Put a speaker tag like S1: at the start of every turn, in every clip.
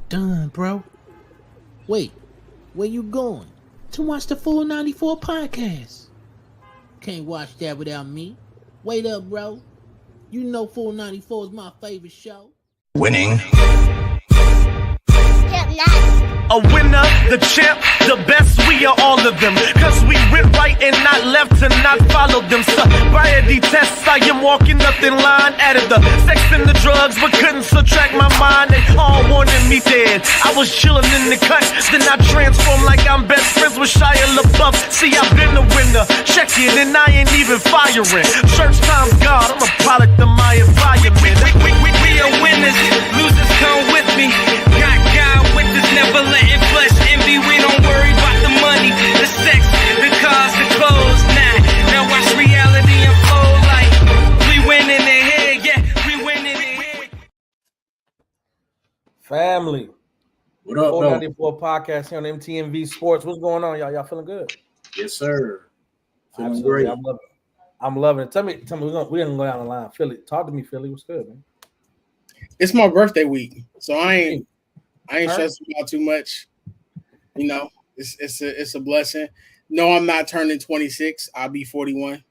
S1: Done, bro. Wait, where you going? To watch the Full 94 podcast. Can't watch that without me. Wait up, bro. You know Full 94 is my favorite show.
S2: Winning.
S3: A winner, the champ, the best, we are all of them. Cause we went right and not left to not follow them. Sobriety tests, I am walking up in line. Added the sex and the drugs, but couldn't subtract my mind. They all wanted me dead. I was chilling in the cut, then I transformed like I'm best friends with Shia LaBeouf. See, I've been a winner, check it, and I ain't even firing. Church time's God, I'm a product of my environment. We are winners, losers come with me. Got God with us, never letting flesh envy. We don't worry about the money, the sex, the cars, the clothes. Now watch reality unfold like we win in the head, yeah, we win in the head.
S4: Family.
S5: What up,
S4: 494 podcast here on MTMV Sports. What's going on, y'all? Y'all feeling good?
S5: Yes, sir. Feeling
S4: Absolutely.
S5: great.
S4: I'm loving it. Tell me, we're gonna go down the line. Philly, talk to me, Philly. What's good, man?
S6: It's my birthday week, so I ain't stressing out too much. You know, it's a blessing. No, I'm not turning 26. I'll be 41.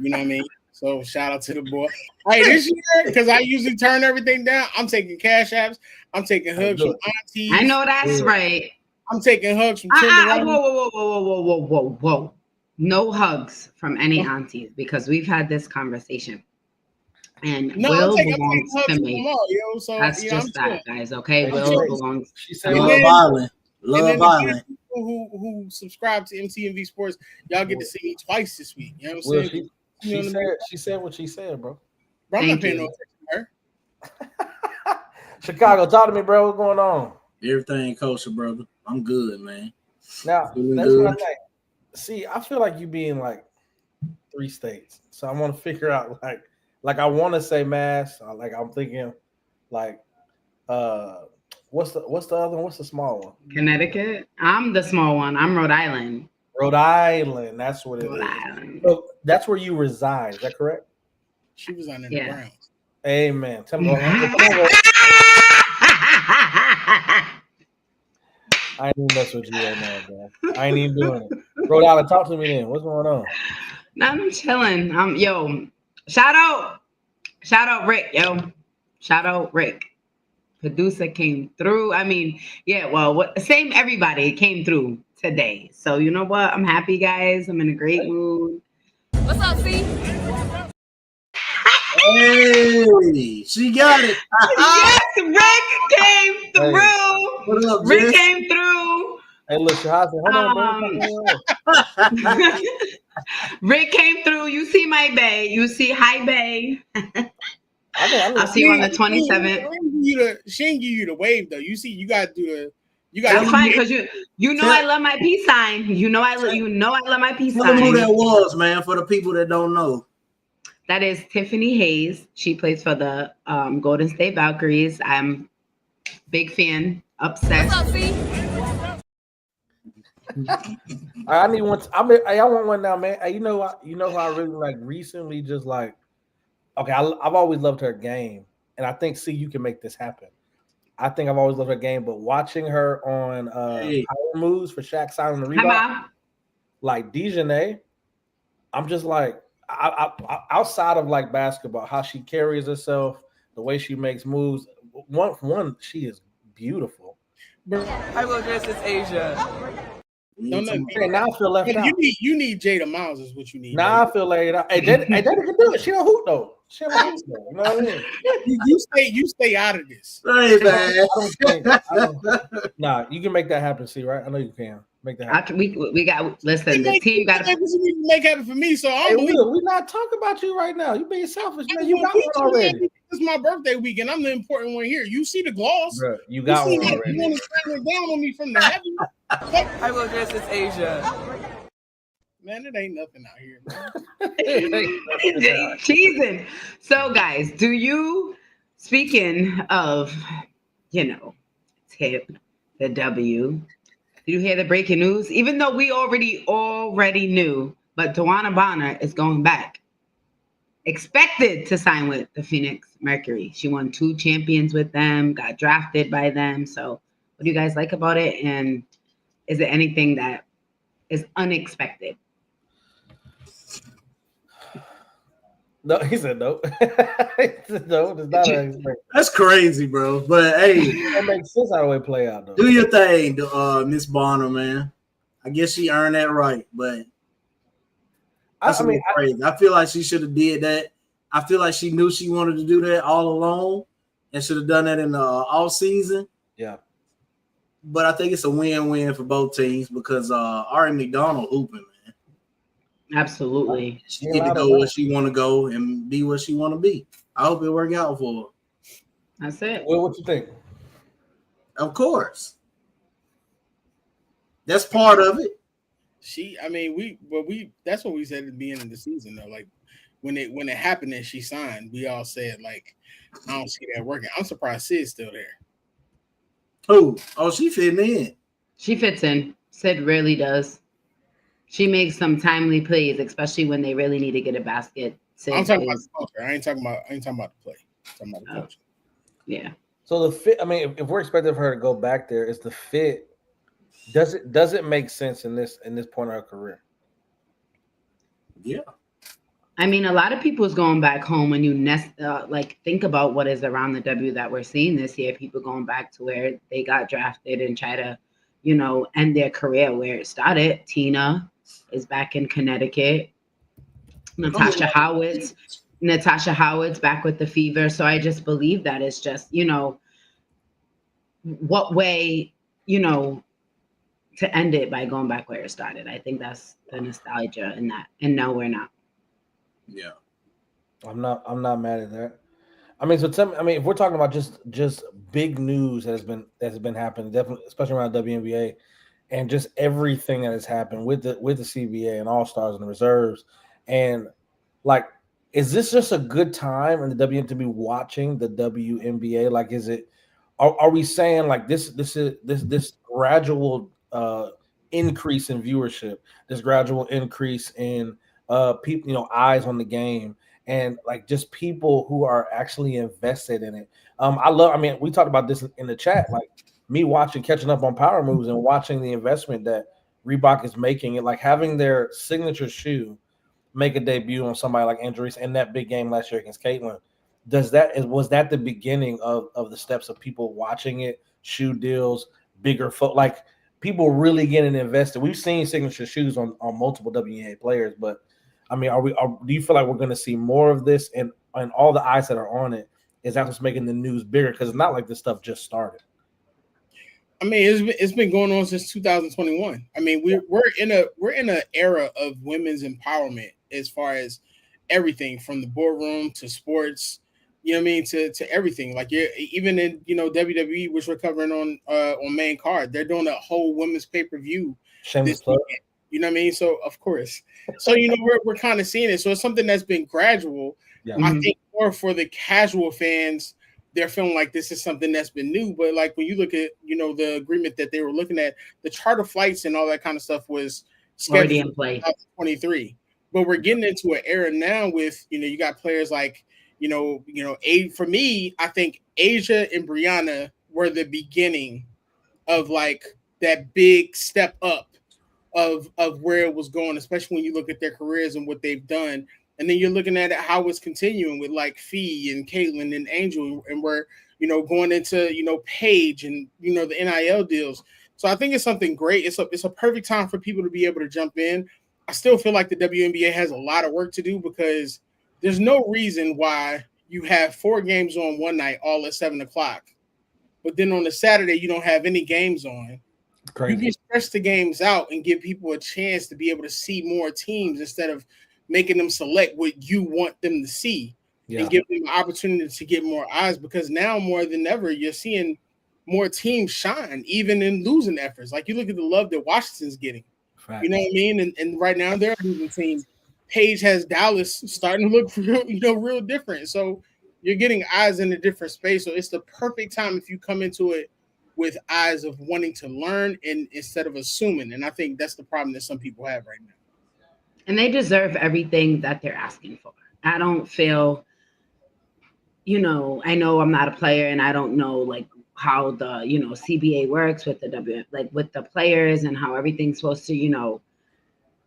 S6: You know what I mean? So shout out to the boy. Hey, this year, because I usually turn everything down, I'm taking cash apps. I'm taking hugs from aunties.
S7: I know that's right.
S6: I'm taking hugs from
S7: Whoa. No hugs from any aunties because we've had this conversation. And Will belongs to me.
S6: So,
S7: that's just that, guys. Okay, Will belongs.
S5: She said love violent.
S6: Love violent. Who subscribe to MTMV Sports? Y'all get to see me twice this week. You know what I'm saying?
S4: She said what she said, bro.
S6: I'm not paying no attention to her.
S4: Chicago, talk to me, bro. What's going on?
S5: Everything kosher, brother. I'm good, man.
S4: Now, that's what I think. See, I feel like you be in like 3 states, so I want to figure out like I want to say Mass. Like I'm thinking, like, what's the other one? What's the small one?
S7: Connecticut. I'm the small one. I'm Rhode Island.
S4: Rhode Island. That's what it is. So that's where you reside. Is that correct?
S6: She was on the Browns.
S4: Amen. Tell me. I ain't even mess with you right now, bro. I ain't even doing it. Rhode Island, talk to me then. What's going on?
S7: No, I'm chilling. Yo, shout out Rick, yo. Shout out Rick. Producer came through. I mean, yeah, well, same everybody came through today. So you know what? I'm happy, guys. I'm in a great mood.
S8: What's up, C?
S5: Hey, she got it.
S7: Yes, Rick came through.
S5: Hey. What up,
S7: Rick
S5: Jess?
S7: came through.
S4: Hey, look, hold on, bro.
S7: Rick came through. You see my bae. You see hi bae. I'll see you on the 27th.
S6: She ain't give you the wave though. You see, you gotta do the.
S7: That's fine because you know I love my peace sign. You know I love my peace sign.
S5: Tell them who that was, man. For the people that don't know.
S7: That is Tiffany Hayes. She plays for the Golden State Valkyries. I'm big fan. Obsessed.
S8: What's up, C?
S4: I need one. I want one now, man. You know who I really like recently. Just like, okay, I've always loved her game, and I think you can make this happen. I think I've always loved her game, but watching her on Power Moves for Shaq signing the rebound, like Dejanay, I'm just like, I outside of like basketball, how she carries herself, the way she makes moves. One, she is beautiful.
S9: I will dress as Asia.
S4: Now I feel left out.
S6: You need Jada Miles is what you need.
S4: Now I feel laid out. Hey, Jada can do it. She don't hoop though. She don't hoop though. You know what I mean?
S6: You stay out of this.
S5: Hey, man.
S4: Nah, you can make that happen. See, right? I know you can make that happen.
S7: We got listen. The team got to
S6: make happen for me. So
S4: we're not talking about you right now. You being selfish, man. You got one already.
S6: It's my birthday weekend. I'm the important one here. You see the gloss.
S4: Bruh, you got one already.
S6: You want to bring it down on me from the heaven?
S9: I will dress as Asia.
S6: Man, it ain't nothing out here.
S7: Cheesing. So, guys, speaking of, Tip, the W, did you hear the breaking news? Even though we already knew, but Tawana Bonner is going back. expected to sign with the Phoenix Mercury. She won 2 champions with them, got drafted by them. So what do you guys like about it? And is it anything that is unexpected?
S4: No, he said no. He said no, it's not unexpected.
S5: That's crazy, bro. But hey,
S4: That makes sense how the way it play out though.
S5: do your thing, Miss Bonner, man. I guess she earned that right, but that's crazy. I feel like she should have did that. I feel like she knew she wanted to do that all along and should have done that in the off season.
S4: Yeah.
S5: But I think it's a win-win for both teams because Ari McDonald hooping, man.
S7: Absolutely.
S5: She get to go where she want to go and be where she want to be. I hope it work out for her.
S7: That's it.
S4: Well, what you think?
S5: Of course. That's part of it.
S6: That's what we said at the beginning of the season though. Like when it happened and she signed, we all said like, I don't see that working. I'm surprised Sid's still there.
S5: Who? Oh, she fitting in.
S7: She fits in. Sid really does. She makes some timely plays, especially when they really need to get a basket. Sid
S6: I'm talking about the culture. I ain't talking about the play. I'm talking about the culture.
S7: Yeah.
S4: So the fit, I mean, if we're expecting for her to go back there, is the fit, does it make sense in this point of her career?
S5: Yeah.
S7: I mean, a lot of people is going back home when you think about what is around the W that we're seeing this year. People going back to where they got drafted and try to, end their career where it started. Tina is back in Connecticut. Natasha Howard's back with the Fever. So I just believe that it's just, what way, to end it by going back where it started. I think that's the nostalgia in that. And no, we're not.
S5: Yeah.
S4: I'm not mad at that. I mean, so tell me, I mean, if we're talking about just big news that has been happening, definitely, especially around WNBA, and just everything that has happened with the CBA and All Stars and the reserves, and like, is this just a good time in the WNBA to be watching the WNBA? Like, is it? Are we saying like this gradual increase in viewership, this gradual increase in people, eyes on the game, and like just people who are actually invested in it. I mean, we talked about this in the chat, like me catching up on power moves and watching the investment that Reebok is making, it like having their signature shoe make a debut on somebody like Andrews in that big game last year against Caitlin. Was that the beginning of the steps of people watching it, shoe deals, bigger like people really getting invested? We've seen signature shoes on multiple WNBA players, but I mean, do you feel like we're going to see more of this and all the eyes that are on it? Is that what's making the news bigger? Because it's not like this stuff just started.
S6: I mean, it's been going on since 2021. I mean, we're in an era of women's empowerment as far as everything from the boardroom to sports. You know what I mean? To everything. Like even in WWE, which we're covering on main card, they're doing a whole women's pay-per-view this weekend. You know what I mean? So of course. So we're kind of seeing it. So it's something that's been gradual. Yeah. I think more for the casual fans, they're feeling like this is something that's been new. But like when you look at the agreement that they were looking at, the charter flights and all that kind of stuff was scheduled
S7: already in play.
S6: 2023. But we're getting into an era now with you got players like for me, I think Asia and Brianna were the beginning of like that big step up of where it was going, especially when you look at their careers and what they've done. And then you're looking at it, how it's continuing with like Fee and Caitlin and Angel, and we're, going into, Paige and, the NIL deals. So I think it's something great. It's a perfect time for people to be able to jump in. I still feel like the WNBA has a lot of work to do because there's no reason why you have 4 games on one night, all at 7:00, but then on the Saturday, you don't have any games on. Crazy. You can stretch the games out and give people a chance to be able to see more teams instead of making them select what you want them to see and give them the opportunity to get more eyes, because now more than ever, you're seeing more teams shine, even in losing efforts. Like you look at the love that Washington's getting, you know what I mean? And right now they're a losing team. Paige has Dallas starting to look real different. So you're getting eyes in a different space. So it's the perfect time if you come into it with eyes of wanting to learn and instead of assuming. And I think that's the problem that some people have right now.
S7: And they deserve everything that they're asking for. I don't feel, I know I'm not a player and I don't know like how the, CBA works with the with the players and how everything's supposed to,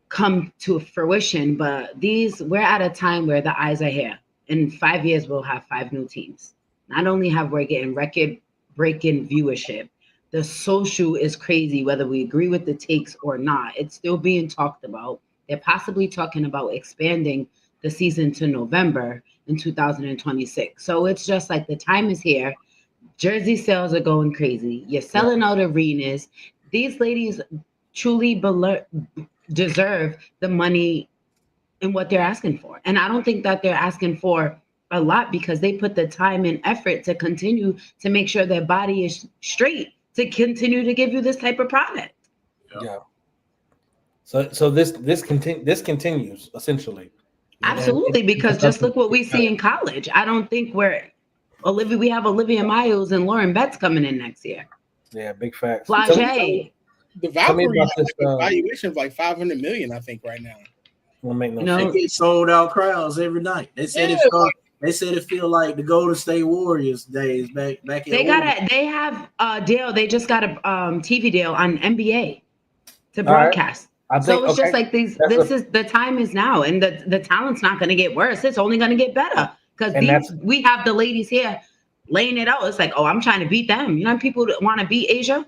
S7: come to fruition. But we're at a time where the eyes are here. In 5 years, we'll have 5 new teams. Not only have we're getting record breaking viewership, the social is crazy, whether we agree with the takes or not. It's still being talked about. They're possibly talking about expanding the season to November in 2026. So it's just like the time is here. Jersey sales are going crazy. You're selling out arenas. These ladies truly deserve the money and what they're asking for. And I don't think that they're asking for a lot because they put the time and effort to continue to make sure their body is straight to continue to give you this type of product.
S4: Yeah. So this continues essentially.
S7: Absolutely, because just look what we see in college. I don't think we have Olivia Miles and Lauren Betts coming in next year.
S4: Yeah, big facts.
S7: Flage.
S6: The Valkyrie has a valuation of like 500 million, I think, right now.
S4: Won't make no sense.
S5: They get sold out crowds every night. They said it feel like the Golden State Warriors days back in.
S7: They have a deal. They just got a TV deal on NBA to broadcast.
S4: Right.
S7: So it's just like the time is now, and the talent's not going to get worse. It's only going to get better because we have the ladies here laying it out. It's like, oh, I'm trying to beat them. You know, people that want to beat Asia.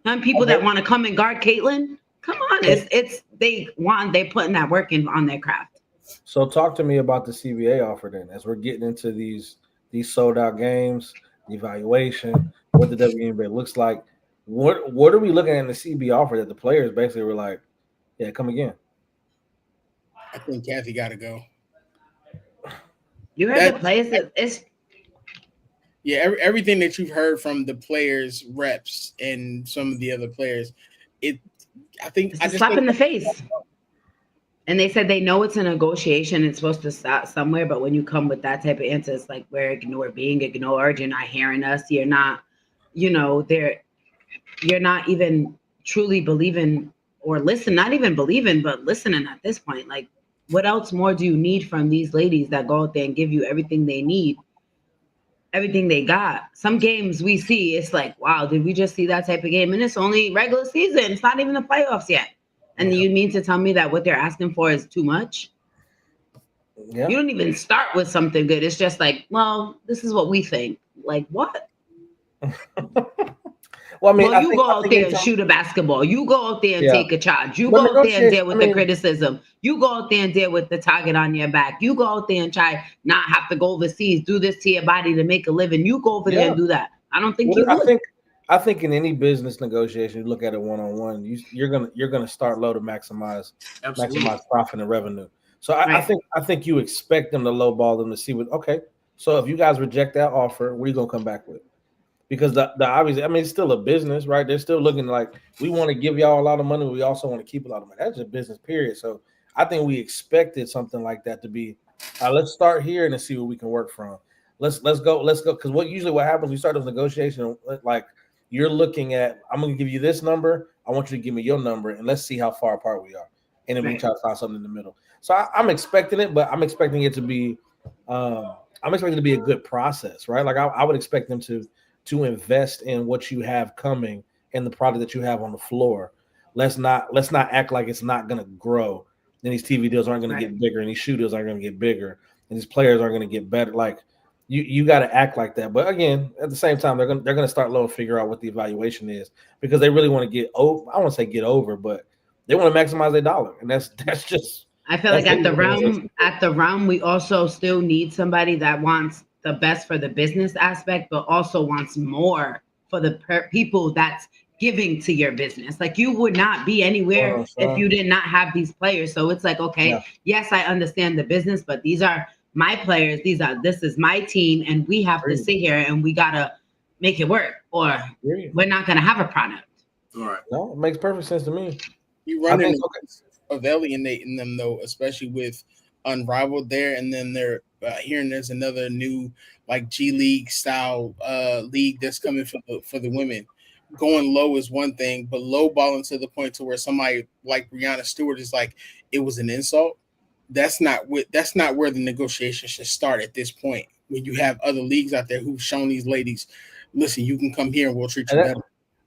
S7: Some people that want to come and guard Caitlyn. Come on, they're putting that work in on their craft.
S4: So talk to me about the CBA offer then, as we're getting into these sold out games, evaluation, what the WNBA looks like. What are we looking at in the CBA offer that the players basically were like, yeah, come again?
S6: I think Kathy got to go.
S7: You heard the players.
S6: Yeah, everything that you've heard from the players, reps, and some of the other players, I think
S7: it's a slap in the face. And they said they know it's a negotiation. It's supposed to start somewhere, but when you come with that type of answer, it's like we're being ignored. You're not hearing us. You're not, you're not even truly believing or listen. Not even believing, but listening at this point. Like, what else more do you need from these ladies that go out there and give you everything they need? Everything they got. Some games we see, it's like, wow, did we just see that type of game? And it's only regular season. It's not even the playoffs yet. And you mean to tell me that what they're asking for is too much? Yeah. You don't even start with something good. It's just like, well, this is what we think. Like, what? Well, I mean, you go out there and shoot a basketball. You go out there and take a charge. You go out there and deal with the criticism. You go out there and deal with the target on your back. You go out there and try not have to go overseas, do this to your body to make a living. You go over there and do that. I don't think you would.
S4: I think in any business negotiation, you look at it one-on-one, you're gonna start low to maximize profit and revenue. So I think you expect them to lowball them to see what. Okay, so if you guys reject that offer, what are you gonna come back with? Because the obviously, I mean, it's still a business, right? They're still looking like we want to give y'all a lot of money, but we also want to keep a lot of money. That's just business, period. So I think we expected something like that to be. Let's start here and see what we can work from. Let's go. Because what happens, we start those negotiations like you're looking at. I'm going to give you this number. I want you to give me your number, and let's see how far apart we are. And then we try to find something in the middle. So I'm expecting it, but I'm expecting it to be. I'm expecting it to be a good process, right? Like I would expect them to invest in what you have coming and the product that you have on the floor. Let's not act like it's not going to grow. And these TV deals aren't going to get bigger, and these shoe deals aren't going to get bigger, and these players aren't going to get better. Like you got to act like that. But again, at the same time, they're going to start low and figure out what the evaluation is because they really want to get over. I won't say get over, but they want to maximize their dollar, and that's just.
S7: I feel like at the realm, we also still need somebody that wants the best for the business aspect, but also wants more for the people that's giving to your business. Like you would not be anywhere if you did not have these players. So it's like, okay, yes, I understand the business, but these are my players. This is my team, and we have to sit here and we gotta make it work, or we're not gonna have a product.
S4: All right, no, it makes perfect sense to me.
S6: You run into of alienating them though, especially with Unrivaled there, and then they're hearing there's another new like G League style league that's coming for the women. Going low is one thing, but low balling to the point to where somebody like Breanna Stewart is like, it was an insult. that's not where the negotiation should start at this point. When you have other leagues out there who've shown these ladies, listen, you can come here and we'll treat you better.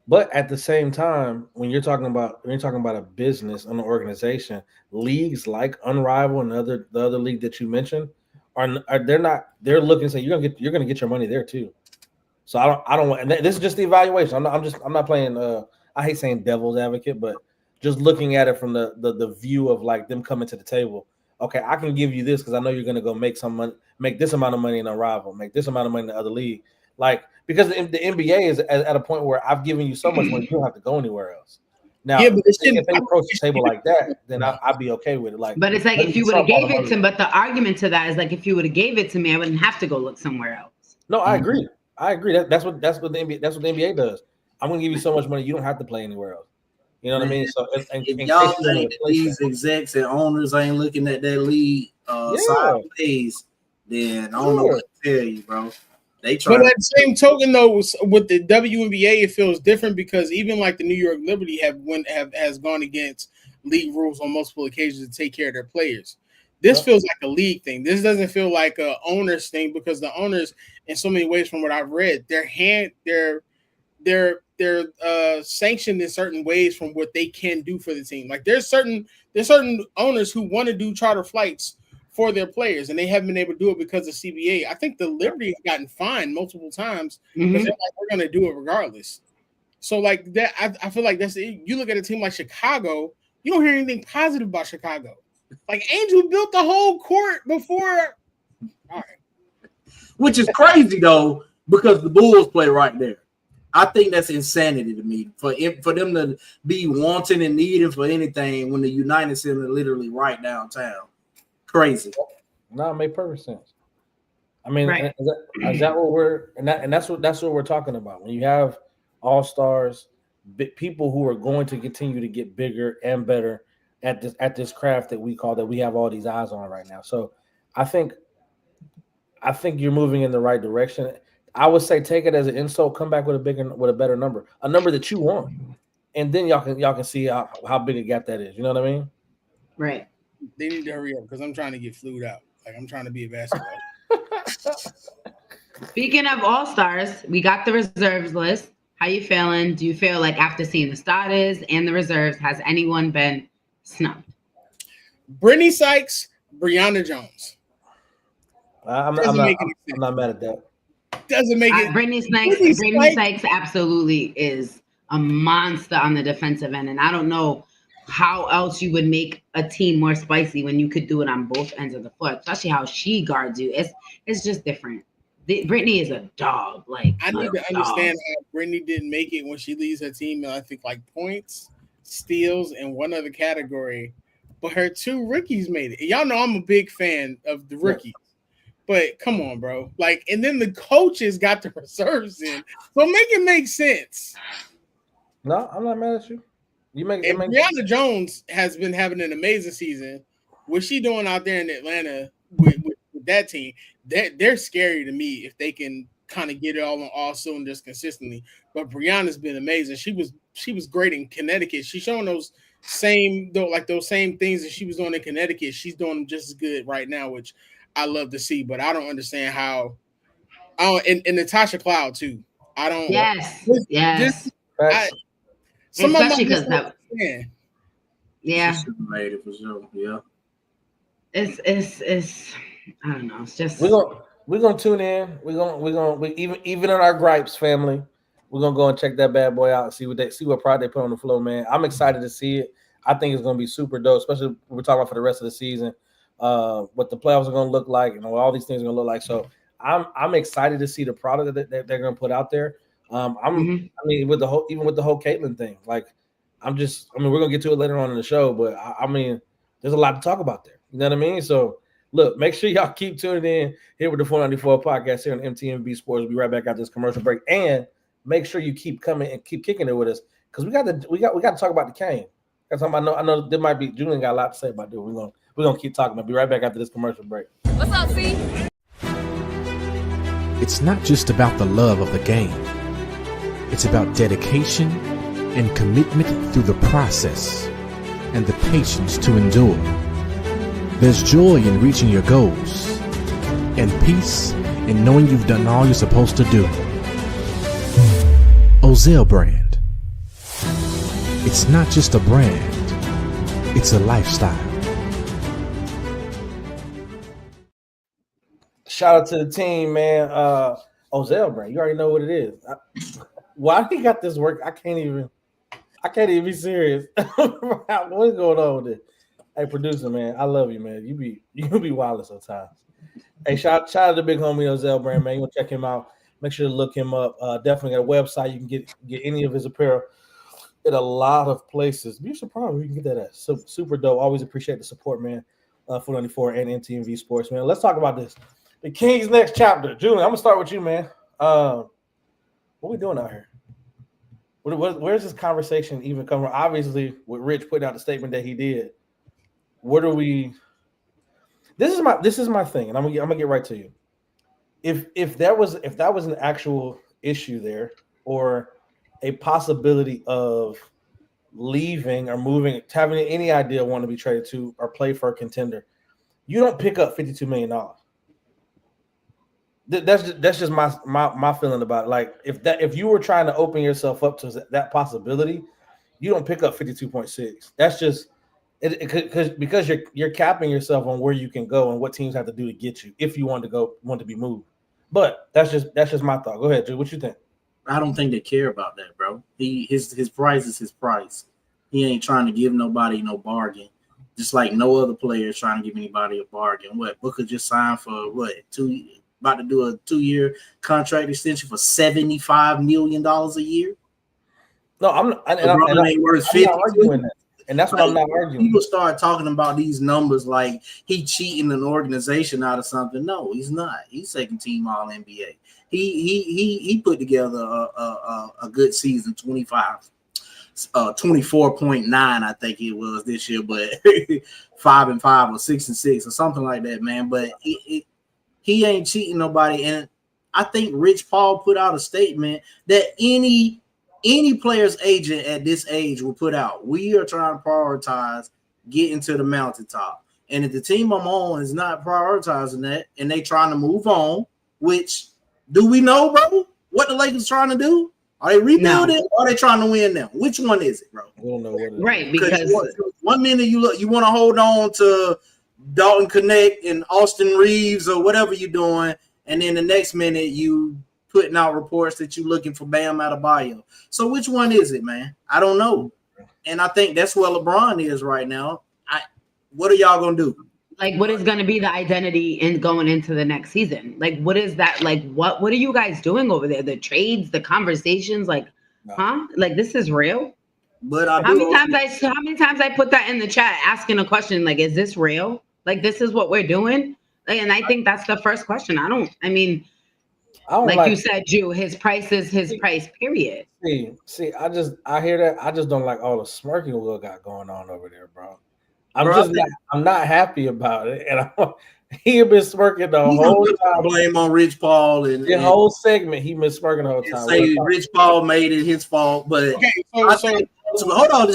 S4: But at the same time, when you're talking about a business, an organization, leagues like Unrivaled and the other league that you mentioned they're looking to say you're gonna get your money there too. So I don't want, and this is just the evaluation. I'm not playing I hate saying devil's advocate, but just looking at it from the view of like them coming to the table. Okay, I can give you this because I know you're gonna go make some money, make this amount of money in Unrivaled, make this amount of money in the other league. Like, because the NBA is at a point where I've given you so much money, you don't have to go anywhere else. Now,
S6: yeah, but
S4: if they approach the table like that, then I'd be okay with it. Like,
S7: but it's like if you would have gave it to me, but the argument to that is like if you would have gave it to me, I wouldn't have to go look somewhere else.
S4: No, I agree. That's what the NBA does. I'm gonna give you so much money, you don't have to play anywhere else. You know what I mean? So
S5: if y'all think these execs and owners ain't looking at that league sideways, then I don't know what to tell you, bro. But at
S6: the same token, though, with the WNBA, it feels different because even like the New York Liberty has gone against league rules on multiple occasions to take care of their players. This feels like a league thing. This doesn't feel like a owners thing because the owners, in so many ways, from what I've read, they're sanctioned in certain ways from what they can do for the team. Like there's certain owners who want to do charter flights for their players, and they haven't been able to do it because of CBA. I think the Liberty has gotten fined multiple times because they're like, we're going to do it regardless. So like that, I feel like that's it. You look at a team like Chicago, you don't hear anything positive about Chicago. Like Angel built the whole court before. All right.
S5: Which is crazy though, because the Bulls play right there. I think that's insanity to me for them to be wanting and needing for anything when the United Center is literally right downtown. Crazy.
S4: No, it made perfect sense. I mean, is that what we're that's what we're talking about. When you have all-stars, people who are going to continue to get bigger and better at this craft that we have all these eyes on right now. So I think you're moving in the right direction. I would say take it as an insult, come back with a better number, a number that you want, and then y'all can see how big a gap that is. You know what I mean?
S7: Right.
S6: They need to hurry up because I'm trying to get flued out. Like I'm trying to be a basketball.
S7: Speaking of all-stars, we got the reserves list. How you feeling? Do you feel like after seeing the starters and the reserves, has anyone been snubbed?
S6: Brittany Sykes, Brianna Jones.
S4: I'm not mad at that.
S6: Doesn't make it.
S7: Brittany Sykes absolutely is a monster on the defensive end, and I don't know how else you would make a team more spicy when you could do it on both ends of the floor, especially how she guards you. It's just different. Brittany is a dog. Like
S6: I need to understand how Brittany didn't make it when she leads her team. I think like points, steals, and one other category, but her two rookies made it. Y'all know I'm a big fan of the rookies. But come on, bro. Like, and then the coaches got the reserves in. So make it make sense.
S4: No, I'm not mad at you.
S6: Brianna Jones has been having an amazing season. What's she doing out there in Atlanta with that team? They're scary to me if they can kind of get it all on all cylinders consistently. But Brianna's been amazing. She was great in Connecticut. She's showing those same things that she was doing in Connecticut. She's doing them just as good right now, which I love to see. But I don't understand how. And Natasha Cloud too. I don't.
S7: Yes. Especially because that. Yeah.
S5: Made it for sure. Yeah.
S7: It's. I don't know. It's just
S4: we're gonna tune in. We even in our gripes, family. We're gonna go and check that bad boy out and see what product they put on the floor, man. I'm excited to see it. I think it's gonna be super dope, especially when we're talking about for the rest of the season. What the playoffs are gonna look like, and all these things are gonna look like. So I'm excited to see the product that they're gonna put out there. I mean, with the whole Caitlyn thing, like we're gonna get to it later on in the show, but I mean, there's a lot to talk about there. You know what I mean? So look, make sure y'all keep tuning in here with the 494 podcast here on MTMB Sports. We'll be right back after this commercial break, and make sure you keep coming and keep kicking it with us because we got to talk about the Kane. I know there might be Julian got a lot to say about this. We're gonna keep talking. I'll be right back after this commercial break.
S9: What's up, C?
S2: It's not just about the love of the game. It's about dedication and commitment through the process and the patience to endure. There's joy in reaching your goals, and peace in knowing you've done all you're supposed to do. Ozell brand. It's not just a brand, it's a lifestyle.
S4: Shout out to the team, man. Ozell brand. You already know what it is. Why he got this work? I can't even be serious. What's going on with it? Hey, producer, man, I love you, man. You be wild sometimes. Hey, shout out to the big homie Ozell brand, man. You want to check him out? Make sure to look him up. Definitely got a website. You can get any of his apparel at a lot of places. Be surprised where you can get that at. So super dope. Always appreciate the support, man. Foot 94 and NTMV Sports, man. Let's talk about this. The Kings next chapter. Julian, I'm gonna start with you, man. What we doing out here? Where's this conversation even coming from? Obviously, with Rich putting out the statement that he did. What are we? This is my thing, and I'm gonna get right to you. If that was an actual issue there, or a possibility of leaving or moving, having any idea want to be traded to or play for a contender, you don't pick up $52 million. That's just my feeling about it. Like if you were trying to open yourself up to that possibility, you don't pick up 52.6. That's just because you're capping yourself on where you can go and what teams have to do to get you if you want to be moved. But that's just my thought. Go ahead, Drew. What you think?
S5: I don't think they care about that, bro. His price is his price. He ain't trying to give nobody no bargain. Just like no other player is trying to give anybody a bargain. What Booker just signed for about to do a 2-year contract extension for $75 million a year.
S4: No, I'm not.
S5: LeBron ain't worth 50.
S4: I'm not arguing that. And that's what I'm not arguing.
S5: People start talking about these numbers like he cheating an organization out of something. No, he's not. He's second team All NBA. He put together a good season, 24.9, I think it was this year, but 5-5 or 6-6 or something like that, man. But he ain't cheating nobody. And I think Rich Paul put out a statement that any player's agent at this age will put out. We are trying to prioritize getting to the mountaintop. And if the team I'm on is not prioritizing that and they trying to move on, which do we know, bro, what the Lakers trying to do? Are they rebuilding or are they trying to win now? Which one is it, bro?
S4: I don't know what it is.
S7: Right, because
S5: one minute you want to hold on to Dalton Connect and Austin Reeves or whatever you're doing, and then the next minute you putting out reports that you're looking for Bam Adebayo. So which one is it, man? I don't know. And I think that's where LeBron is right now. What are y'all gonna do?
S7: like, what is going to be the identity in going into the next season? Like, what is that? Like, what are you guys doing over there? The trades, the conversations, like, huh? Like, this is real.
S5: But
S7: how many times I put that in the chat asking a question like, is this real? Like, this is what we're doing? Like, and I think that's the first question. I don't like you said, Jew, his price is his price, period.
S4: See, I hear that. I just don't like all the smirking Will got going on over there, bro. I'm not happy about it. And he had been smirking the whole time.
S5: Blame on Rich Paul and
S4: the whole segment. He been smirking the whole time.
S5: Say Rich Paul made it his fault, but okay, so hold on,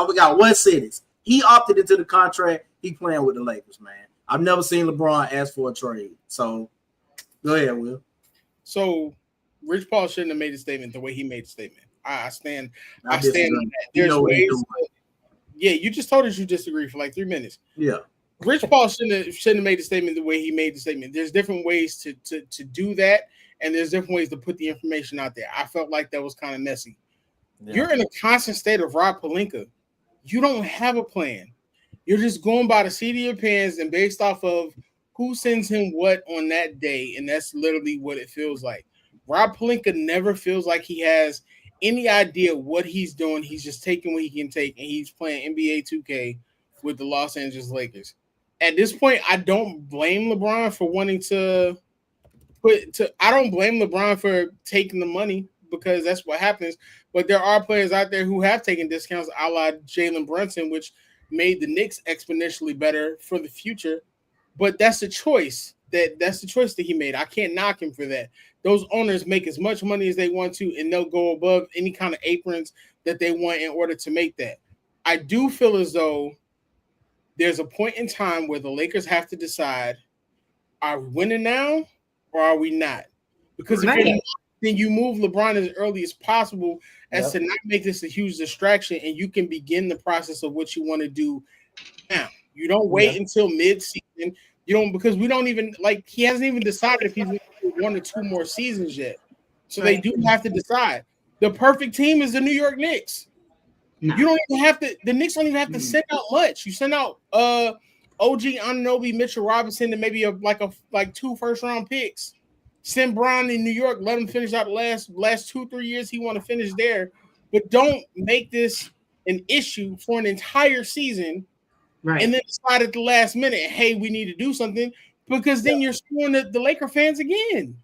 S5: we got one sentence. He opted into the contract. He playing with the Lakers, man. I've never seen LeBron ask for a trade. So go ahead, Will.
S6: So Rich Paul shouldn't have made a statement the way he made the statement. I stand on that. There's ways. Yeah, you just told us you disagree for like 3 minutes.
S5: Yeah.
S6: Rich Paul shouldn't have made the statement the way he made the statement. There's different ways to do that, and there's different ways to put the information out there. I felt like that was kind of messy. Yeah. You're in a constant state of Rob Pelinka. You don't have a plan. You're just going by the seat of your pants and based off of who sends him what on that day, and that's literally what it feels like. Rob Pelinka never feels like he has any idea what he's doing. He's just taking what he can take, and he's playing NBA 2K with the Los Angeles Lakers. At this point, I don't blame LeBron for wanting to I don't blame LeBron for taking the money because that's what happens. But there are players out there who have taken discounts, a la Jalen Brunson, which made the Knicks exponentially better for the future. But that's the choice that's the choice that he made. I can't knock him for that. Those owners make as much money as they want to, and they'll go above any kind of aprons that they want in order to make that. I do feel as though there's a point in time where the Lakers have to decide: are we winning now, or are we not? Because if you're not, then you move LeBron as early as possible as to not make this a huge distraction, and you can begin the process of what you want to do now. You don't wait until mid-season. You don't, because we don't even he hasn't even decided if he's going to do 1 or 2 more seasons yet. So they do have to decide. The perfect team is the New York Knicks. No. You don't even have to. The Knicks don't even have to send out much. You send out OG Anunoby, Mitchell Robinson, and maybe 2 first-round picks. Send Brown in New York. Let him finish out the last 2-3 years he want to finish there. But don't make this an issue for an entire season, right? And then decide at the last minute, hey, we need to do something, because then you're screwing the Laker fans again.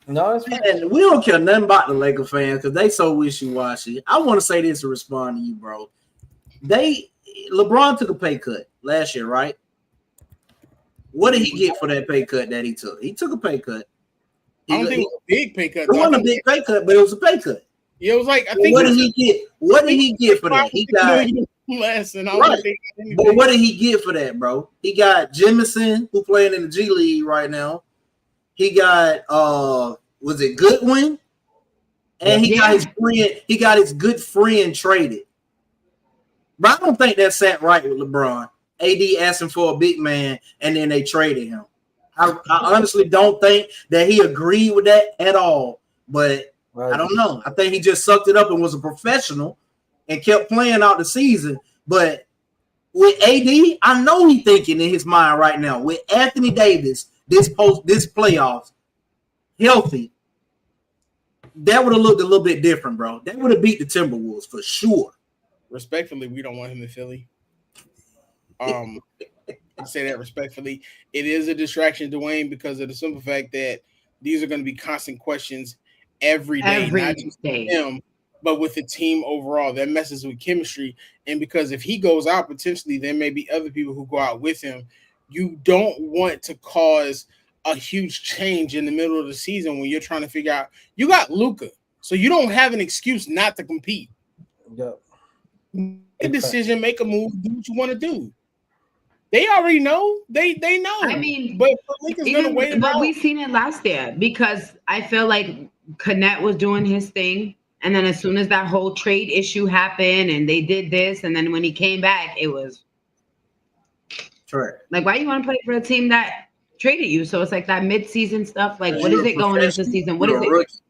S5: No, it's fine. We don't care nothing about the Laker fans because they so wishy-washy. I want to say this to respond to you, bro. LeBron took a pay cut last year, right? What did he get for that pay cut that he took? He took a pay cut.
S6: I don't think it was a big pay cut.
S5: It wasn't a big pay cut, but it was a pay cut.
S6: Yeah, it was I think.
S5: What did he get? What did he get for that? He got
S6: less, and
S5: but what did he get for that, bro? He got Jemison, who playing in the G League right now. He got was it Goodwin? And he got his friend, he got his good friend traded. But I don't think that sat right with LeBron. AD asking for a big man and then they traded him. I honestly don't think that he agreed with that at all. But I don't know. I think he just sucked it up and was a professional and kept playing out the season. But with AD, I know he's thinking in his mind right now. With Anthony Davis, this playoffs, healthy, that would have looked a little bit different, bro. That would have beat the Timberwolves for sure.
S6: Respectfully, we don't want him in Philly. I say that respectfully. It is a distraction, Dwayne, because of the simple fact that these are going to be constant questions every day, not just him, but with the team overall. That messes with chemistry. And because if he goes out, potentially there may be other people who go out with him. You don't want to cause a huge change in the middle of the season when you're trying to figure out. You got Luka, so you don't have an excuse not to compete.
S4: Yep.
S6: Make a decision, make a move, do what you want to do. They already know. They know.
S7: I mean,
S6: but
S7: we've seen it last year because I feel like Connect was doing his thing, and then as soon as that whole trade issue happened, and they did this, and then when he came back, it was like, why do you want to play for a team that traded you? So it's like that mid-season stuff. Like, what is it going into season? What is it?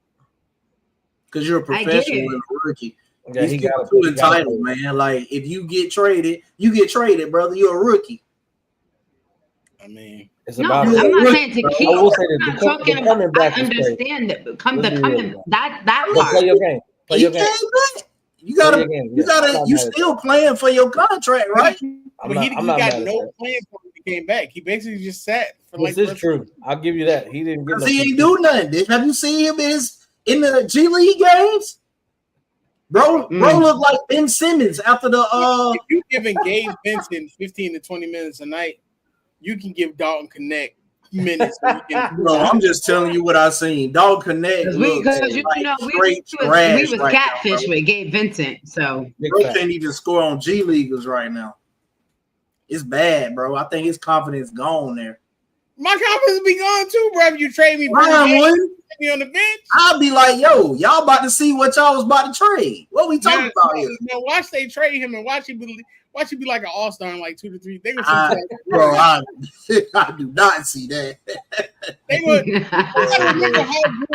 S5: Because you're a professional and a rookie. Yeah, he got too entitled, man. Like, if you get traded, brother. You're a rookie.
S6: I mean,
S4: it's
S7: about. No, I'm not saying to keep. I'm talking about. I understand that. That part.
S4: Play your game. Play your game.
S5: You still playing for your contract, right?
S6: But he got no plan for when he came back. He basically just sat for
S4: this is true. I'll give you that. He didn't get.
S5: He ain't do nothing. Have you seen him in the G League games? Bro looked like Ben Simmons after the
S6: If you giving Gabe Vincent 15 to 20 minutes a night, you can give Dalton Connect minutes.
S5: Bro, I'm just telling you what I seen. Dalton Connect
S7: we was catfish with Gabe Vincent, so
S5: bro can't even score on G Leaguers right now. It's bad, bro. I think his confidence gone there.
S6: My confidence be gone too, bro. If you trade me, me on the bench,
S5: I'll be like, yo, y'all about to see what y'all was about to trade. What we talking about here?
S6: Watch they trade him and watch he be like an all-star in like 2 to 3. They
S5: bro, I do not see that.
S6: They would.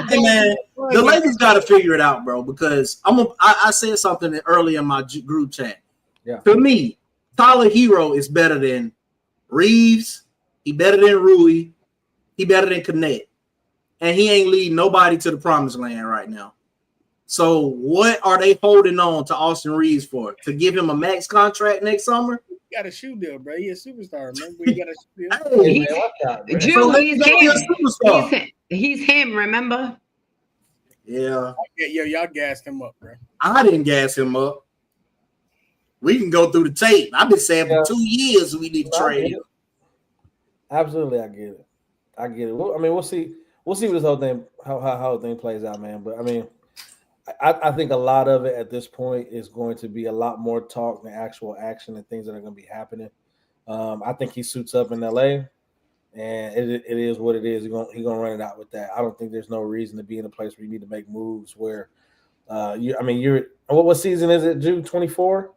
S5: Hey man, the Lakers got to figure it out, bro. Because I said something earlier in my group chat.
S4: Yeah.
S5: For me, Tyler Hero is better than Reeves. He better than Rui. He better than Connect. And he ain't leading nobody to the promised land right now. So what are they holding on to Austin Reeves for? To give him a max contract next summer?
S6: He got a shoe deal, bro. He a superstar, remember? He got a
S7: shoe deal. He's him, remember?
S5: Yeah.
S6: Y'all gassed him up, bro.
S5: I didn't gas him up. We can go through the tape. I've been saying for 2 years we need to trade him.
S4: Absolutely, I get it. Well, I mean, we'll see what this whole thing, how the thing plays out, man. But I mean, I think a lot of it at this point is going to be a lot more talk than actual action and things that are going to be happening. I think he suits up in LA, and it is what it is. He's gonna run it out with that. I don't think there's no reason to be in a place where you need to make moves where you're what season is it, Jude? 24?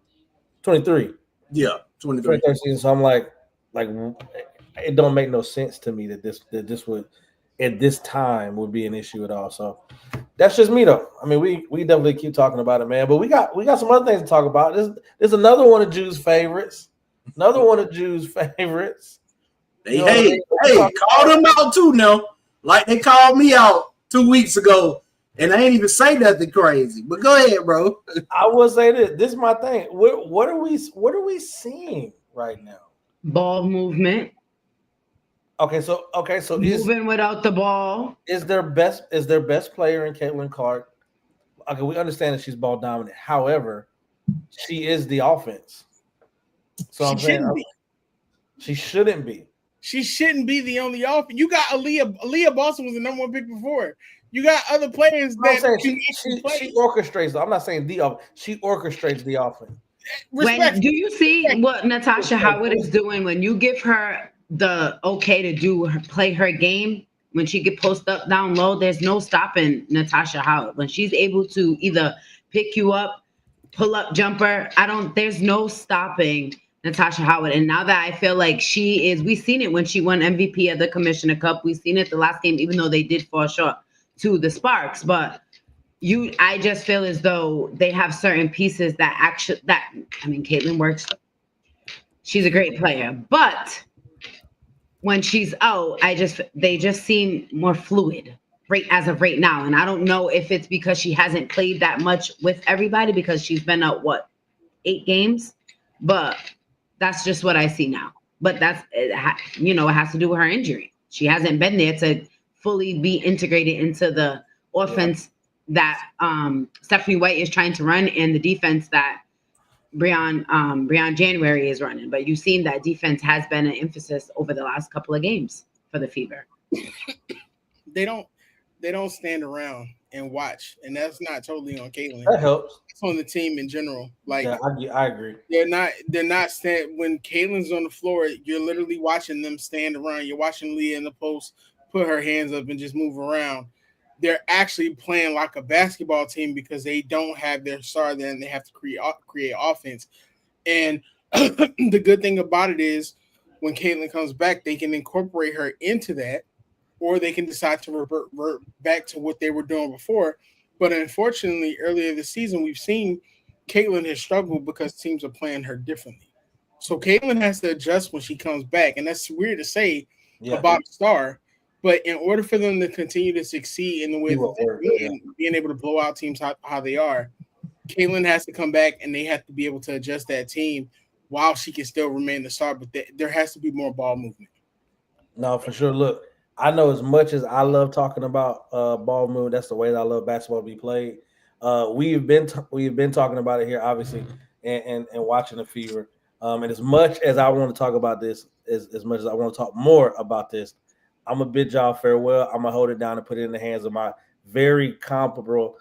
S4: 23.
S5: Yeah, 23.
S4: 23rd season. So I'm like it don't make no sense to me that this would at this time would be an issue at all. So that's just me though. I mean, we definitely keep talking about it, man. But we got some other things to talk about. There's another one of Jude's favorites. Another one of Jude's favorites.
S5: Hey, call them out too now. Like they called me out 2 weeks ago, and I ain't even say nothing crazy. But go ahead, bro.
S4: I will say this. This is my thing. What are we seeing right now?
S7: Ball movement.
S4: Okay, so
S7: moving without the ball.
S4: Is their best player in Caitlin Clark? Okay, we understand that she's ball dominant. However, she is the offense. So she shouldn't be.
S6: She shouldn't be the only offense. You got Aaliyah Boston was the number one pick before. You got other players that
S4: she orchestrates. I'm not saying the offense. She orchestrates the offense.
S7: Do you see what Natasha Howard is doing when you give her the okay to play her game? When she get post up down low, there's no stopping Natasha Howard. When she's able to either pick you up, pull up jumper, there's no stopping Natasha Howard. And now that I feel like we've seen it when she won MVP of the Commissioner Cup. We've seen it the last game, even though they did fall short to the Sparks. But I just feel as though they have certain pieces Caitlin works. She's a great player, but when she's out, they just seem more fluid as of right now. And I don't know if it's because she hasn't played that much with everybody because she's been out 8 games, but that's just what I see now. But it has to do with her injury. She hasn't been there to fully be integrated into the offense that Stephanie White is trying to run and the defense that Breon January is running. But you've seen that defense has been an emphasis over the last couple of games for the Fever.
S6: They don't stand around and watch, and that's not totally on Caitlin.
S4: That helps.
S6: It's on the team in general. Like,
S4: yeah, I agree.
S6: They're not when Caitlin's on the floor, you're literally watching them stand around. You're watching Leah in the post put her hands up and just move around. They're actually playing like a basketball team because they don't have their star there and they have to create offense. And the good thing about it is when Caitlin comes back, they can incorporate her into that, or they can decide to revert back to what they were doing before. But unfortunately, earlier this season, we've seen Caitlin has struggled because teams are playing her differently. So Caitlin has to adjust when she comes back. And that's weird to say about a star. But in order for them to continue to succeed in the way that they're being able to blow out teams how they are, Caitlin has to come back and they have to be able to adjust that team while she can still remain the star. But there has to be more ball movement.
S4: No, for sure. Look, I know as much as I love talking about ball movement, that's the way that I love basketball to be played. We've been talking about it here, obviously, and watching the Fever. And as much as I want to talk about this, as much as I want to talk more about this, I'm gonna bid y'all farewell. I'm gonna hold it down and put it in the hands of my very comparable,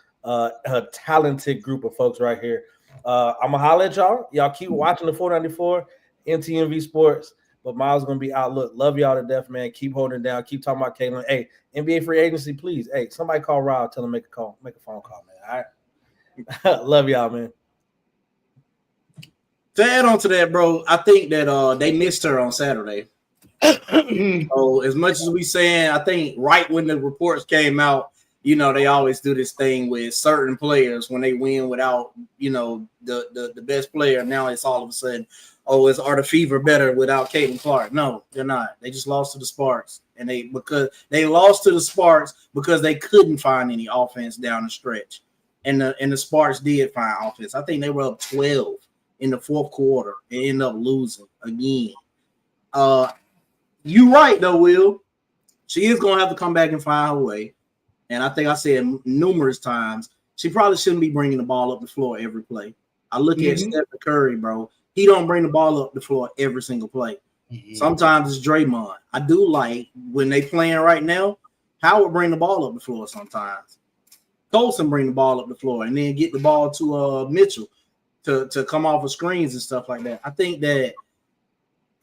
S4: talented group of folks right here. I'm gonna holler at y'all. Y'all keep watching the 494 MTMV Sports. But Miles gonna be out. Look, love y'all to death, man. Keep holding it down. Keep talking about Caitlin. Hey, NBA free agency, please. Hey, somebody call Rob. Tell him make a phone call, man. All right. Love y'all, man.
S5: To add on to that, bro, I think that they missed her on Saturday. So as much as we saying, I think right when the reports came out, they always do this thing with certain players when they win without, the best player. Now it's all of a sudden, are the Fever better without Caitlin Clark? No, they're not. They just lost to the Sparks, and because they lost to the Sparks because they couldn't find any offense down the stretch, and the Sparks did find offense. I think they were up 12 in the fourth quarter and ended up losing again. You're right, though, Will. She is going to have to come back and find her way. And I think I said numerous times, she probably shouldn't be bringing the ball up the floor every play. I look at Stephen Curry, bro. He don't bring the ball up the floor every single play. Sometimes it's Draymond. I do like when they playing right now, Howard bring the ball up the floor sometimes. Colson bring the ball up the floor and then get the ball to Mitchell to come off of screens and stuff like that. I think that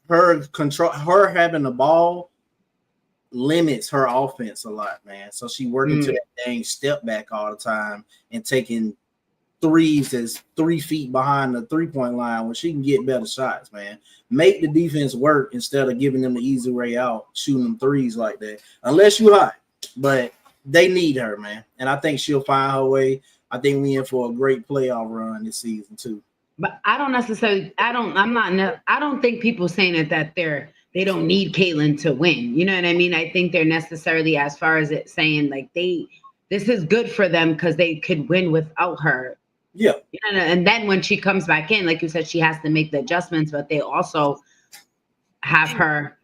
S5: her control, her having the ball limits her offense a lot, man. So she working to that dang step back all the time and taking threes that's 3 feet behind the 3-point line when she can get better shots, man. Make the defense work instead of giving them the easy way out, shooting them threes like that. Unless you hot, but they need her, man. And I think she'll find her way. I think we in for a great playoff run this season too.
S7: But I don't necessarily. I don't think people saying that they don't need Caitlyn to win. You know what I mean? I think they're necessarily, as far as it saying like this is good for them because they could win without her.
S5: Yeah.
S7: You know, and then when she comes back in, like you said, she has to make the adjustments, but they also have her,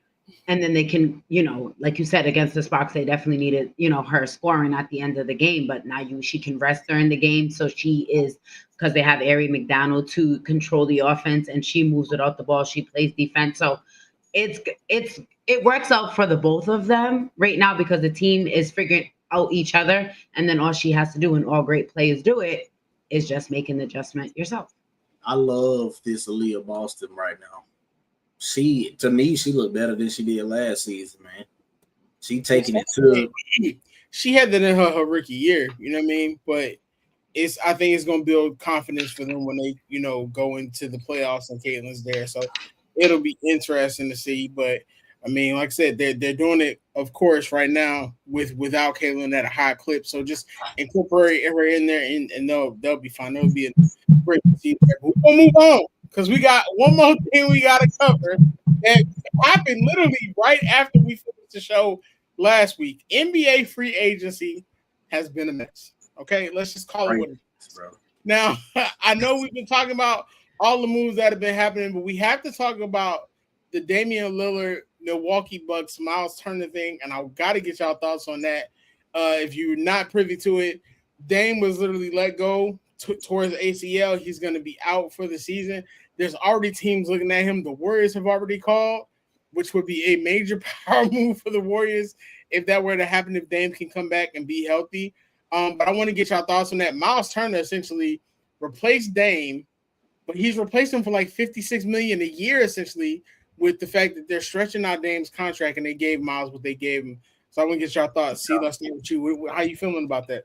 S7: and then they can, you know, like you said, against the Sparks, they definitely needed, you know, her scoring at the end of the game. But now she can rest during the game, so she is, because they have Ari McDonald to control the offense, and she moves without the ball. She plays defense, so it works out for the both of them right now because the team is figuring out each other, and then all she has to do, and all great players do it, is just make an adjustment yourself.
S5: I love this Aaliyah Boston right now. To me, she looked better than she did last season, man. She taking it to.
S6: She had that in her rookie year, you know what I mean? But I think it's gonna build confidence for them when they, you know, go into the playoffs and Caitlyn's there. So it'll be interesting to see. But I mean, like I said, they're doing it, of course, right now without Caitlyn at a high clip. So just incorporate her in there, and they'll be fine. It'll be a great season. We're gonna move on because we got one more thing we gotta cover that happened literally right after we finished the show last week. NBA free agency has been a mess. Okay, let's just call it what it is. Bro. Now, I know we've been talking about all the moves that have been happening, but we have to talk about the Damian Lillard Milwaukee Bucks Miles Turner thing, and I've got to get y'all thoughts on that. If you're not privy to it, Dame was literally let go towards the ACL. He's going to be out for the season. There's already teams looking at him. The Warriors have already called, which would be a major power move for the Warriors if that were to happen, if Dame can come back and be healthy. But I want to get y'all thoughts on that. Miles Turner essentially replaced Dame, but he's replaced him for like $56 million a year, essentially, with the fact that they're stretching out Dame's contract and they gave Miles what they gave him. So I want to get y'all thoughts. See, let's start with you. How you feeling about that?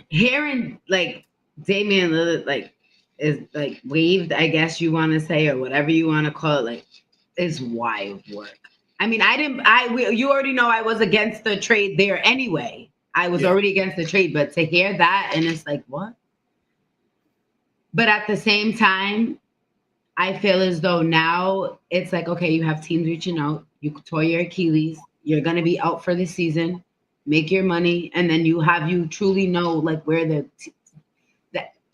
S7: Hearing like Damian Lillard like is like waived, I guess you want to say, or whatever you want to call it, like is wild work. I mean, you already know I was against the trade there anyway. I was already against the trade, but to hear that and it's like, what? But at the same time, I feel as though now it's like, okay, you have teams reaching out. You tore your Achilles. You're going to be out for the season. Make your money. And then you truly know like where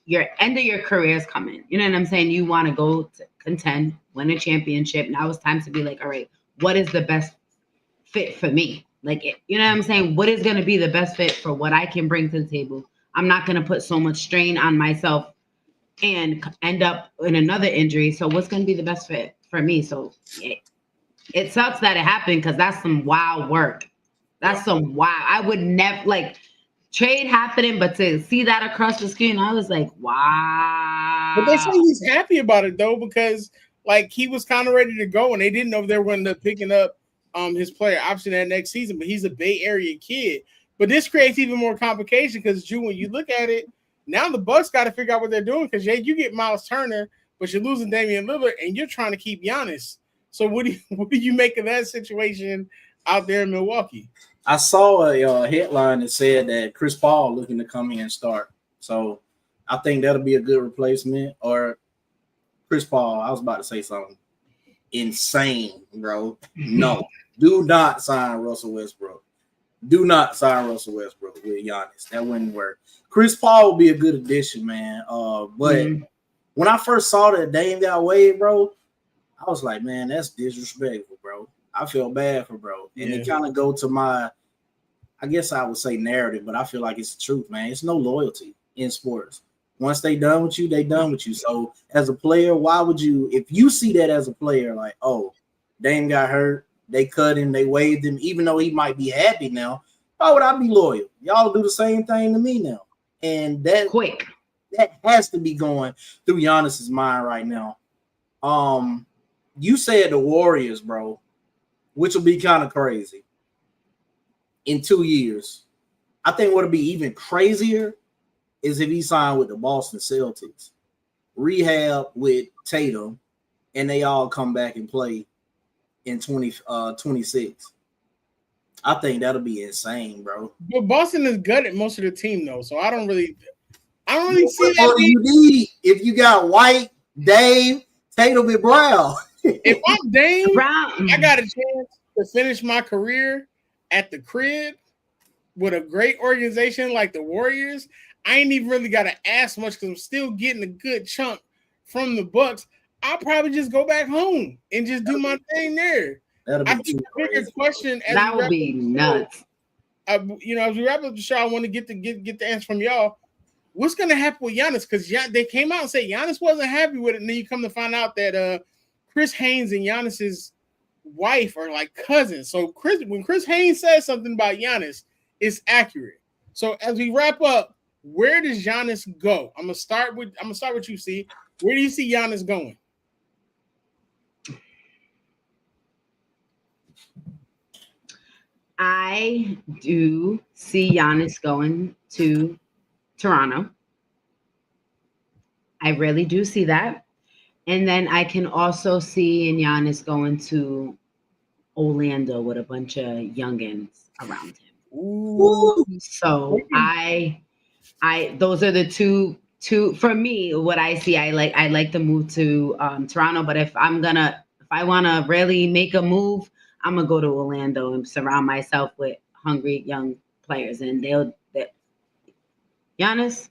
S7: your end of your career is coming. You know what I'm saying? You want to go to contend, win a championship. Now it's time to be like, all right, what is the best fit for me? Like, you know what I'm saying? What is going to be the best fit for what I can bring to the table? I'm not going to put so much strain on myself and end up in another injury. So what's going to be the best fit for me? So it sucks that it happened because that's some wild work. That's some wild. I would never like trade happening, but to see that across the screen, I was like, wow.
S6: But they say he's happy about it though, because like he was kind of ready to go and they didn't know if they were going to picking up his player option that next season, but he's a Bay Area kid. But this creates even more complication because Drew, when you look at it, now the Bucks got to figure out what they're doing because you get Miles Turner, but you're losing Damian Lillard and you're trying to keep Giannis. So what do you make of that situation out there in Milwaukee?
S5: I saw a headline that said that Chris Paul looking to come in and start. So I think that'll be a good replacement. Or Chris Paul, I was about to say something insane, bro. No, do not sign Russell Westbrook. Do not sign Russell Westbrook with Giannis. That wouldn't work. Chris Paul would be a good addition, man. But when I first saw that Dame got waived, bro, I was like, man, that's disrespectful, bro. I feel bad for bro. And it kind of go to my, I guess I would say narrative, but I feel like it's the truth, man. It's no loyalty in sports. Once they done with you, they done with you. So as a player, why would you, if you see that as a player, like, oh, Dame got hurt, they cut him, they waived him, even though he might be happy now, why would I be loyal? Y'all do the same thing to me now. And that has to be going through Giannis's mind right now. You said the Warriors, bro, which will be kind of crazy in 2 years. I think what'll be even crazier is if he signed with the Boston Celtics, rehab with Tatum, and they all come back and play in 2026. I think that'll be insane, bro.
S6: But Boston is good at most of the team, though, so I don't really see
S5: what do you need if you got White, Dave, Tatum, and Brown?
S6: If I'm Dame,
S7: Brown.
S6: I got a chance to finish my career at the crib with a great organization like the Warriors. I ain't even really got to ask much because I'm still getting a good chunk from the Bucks. I'll probably just go back home and just do my thing there. I think the bigger question
S7: that would be nuts.
S6: As we wrap up the show, I want to get the answer from y'all. What's going to happen with Giannis? Because they came out and said Giannis wasn't happy with it, and then you come to find out that Chris Haynes and Giannis's wife are like cousins. So when Chris Haynes says something about Giannis, it's accurate. So as we wrap up, where does Giannis go? I'm gonna start with you, C. Where do you see Giannis going?
S7: I do see Giannis going to Toronto. I really do see that. And then I can also see Giannis going to Orlando with a bunch of youngins around him.
S6: Ooh.
S7: So I those are the two for me. What I see, I like to move to Toronto. But if I want to really make a move, I'm gonna go to Orlando and surround myself with hungry young players, and Giannis.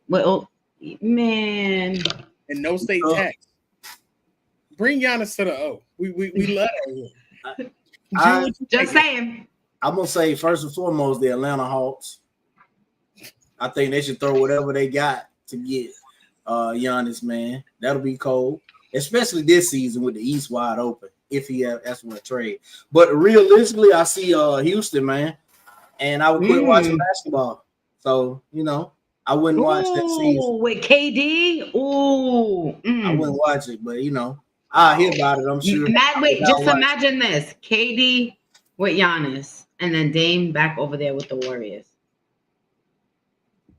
S7: Well, man,
S6: and no state tax. Bring Giannis to the O. We love it.
S7: Just saying.
S5: I'm gonna say first and foremost the Atlanta Hawks. I think they should throw whatever they got to get Giannis, man. That'll be cold, especially this season with the East wide open. If he that's what trade, but realistically, I see Houston, man, and I would quit watching basketball. So I wouldn't watch that season
S7: with KD.
S5: I wouldn't watch it, but I'll hear about it. I'm sure.
S7: Imagine this: KD with Giannis, and then Dame back over there with the Warriors.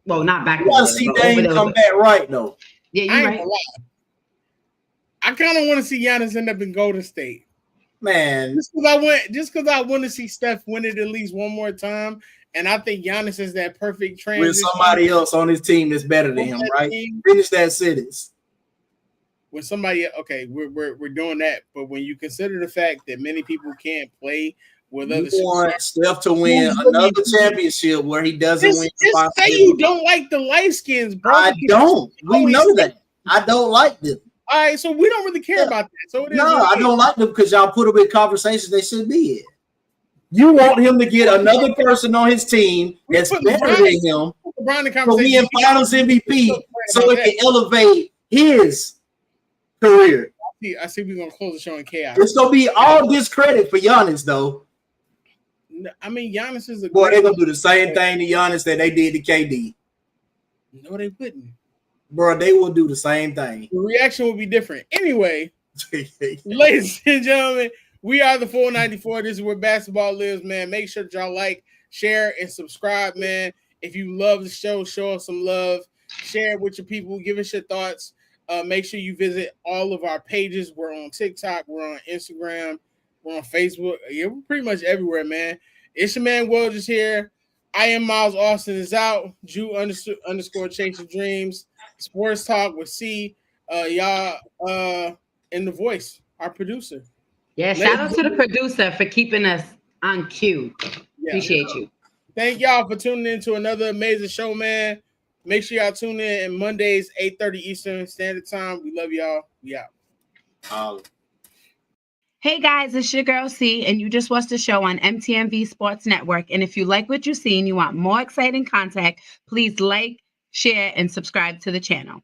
S7: Well, not back.
S5: You want to see Dame come back right though?
S7: Yeah, you're right.
S6: I kind of want to see Giannis end up in Golden State.
S5: Man,
S6: just because I want to see Steph win it at least one more time, and I think Giannis is that perfect transition.
S5: With somebody else on his team that's better than him, right? Finish that sentence.
S6: When somebody, okay, we're doing that, but when you consider the fact that many people can't play with other,
S5: you want Steph to win another championship where he doesn't win.
S6: Just say you don't like the light skins, bro.
S5: I don't. We know that. I don't like them.
S6: All right, so we don't really care about that. So
S5: I don't like them because y'all put them in conversations they should be in. You want him to get another person on his team that's better than him, so he in Finals MVP, so it can elevate his career.
S6: I see we're gonna close the show in chaos.
S5: It's gonna be all discredit for Giannis, though.
S6: I mean, Giannis is a
S5: boy. They're gonna do the same thing to Giannis that they did to KD.
S6: No, they wouldn't.
S5: Bro, they will do the same thing.
S6: The reaction will be different. Anyway, ladies and gentlemen, we are the 494. This is where basketball lives, man. Make sure that y'all like, share, and subscribe, man. If you love the show, show us some love. Share it with your people. Give us your thoughts. Make sure you visit all of our pages. We're on TikTok. We're on Instagram. We're on Facebook. Yeah, we're pretty much everywhere, man. It's your man, Wells is here. I am Miles Austin is out. Jew _ Chasing Dreams. Sports Talk with C. Y'all in the voice, our producer.
S7: Yeah, shout out to the producer for keeping us on cue. Yeah. Appreciate you.
S6: Thank y'all for tuning in to another amazing show, man. Make sure y'all tune in Mondays, 8:30 Eastern Standard Time. We love y'all. We out.
S7: Hey guys, it's your girl C, and you just watched the show on MTMV Sports Network. And if you like what you see and you want more exciting content, please like, share, and subscribe to the channel.